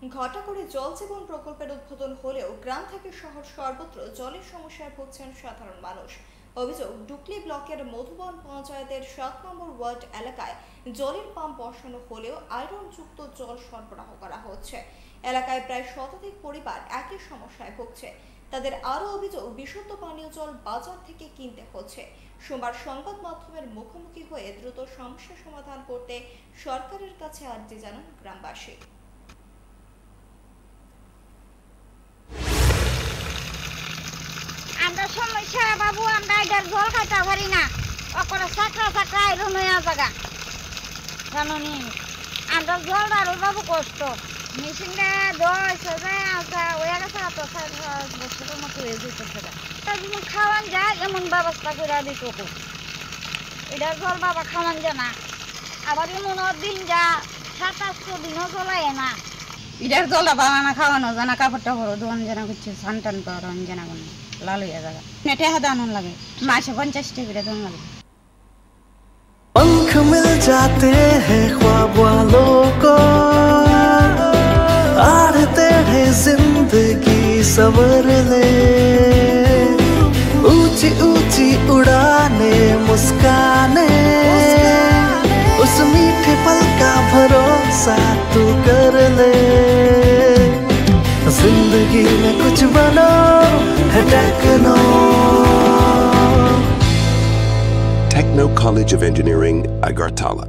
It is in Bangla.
ঘটা করে জল জীবন প্রকল্পের উদ্বোধন হলেও গ্রাম থেকে শহর সর্বত্র জলের সমস্যায় ভুগছেন সাধারণ মানুষ। অভিযোগ, ডুকলি ব্লকের মধুবন পঞ্চায়েতের ৭ নম্বর ওয়ার্ড এলাকায় জলের পাম্প বসানো হলেও আয়রনযুক্ত জল সরবরাহ করা হচ্ছে। এলাকায় প্রায় শতাধিক পরিবার একই সমস্যায় ভুগছে। তাদের আরও অভিযোগ, বিশুদ্ধ পানীয় জল বাজার থেকে কিনতে হচ্ছে। সোমবার সংবাদ মাধ্যমের মুখোমুখি হয়ে দ্রুত সমস্যা সমাধান করতে সরকারের কাছে আর্জি জানান গ্রামবাসী। আমরা সমস্যা বাবু, আমরা এটার জল খাইতে পারি না। ওপরে চাকরা চাকরা আইরন হয়ে জায়গা জানি। আমরা জল আরো বাবু কষ্ট। মেশিনটা দশ হয়ে গেছে, তো ৬ বছরের মতো হয়ে যেতেছে। তার জন্য খাওয়ান যায় এমন ব্যবস্থা করে দিত। এটার জল বাবা খাওয়ান যায় না। আবার এমন দিন যা ৭-৮ দিনও চলাই না। এটার জলটা বাবা খাওয়ানো জানা, কাপড় টাপড় দোয়ান জানা করছে, স্নান টান করান জানা কোনো লাল হইয়া জায়গা নেটে হাতে আনন লাগে, মাসে 50 টাকা দোন লাগে। पंख मिल जाते हैं ख्वाब वालों को, आड़ते हैं जिंदगी सवर ले, ऊंची ऊंची उड़ाने मुस्काने, उस मीठे पल का भरोसा तू कर ले। जिंदगी में कुछ बनो है techno. Techno College of Engineering, Agartala.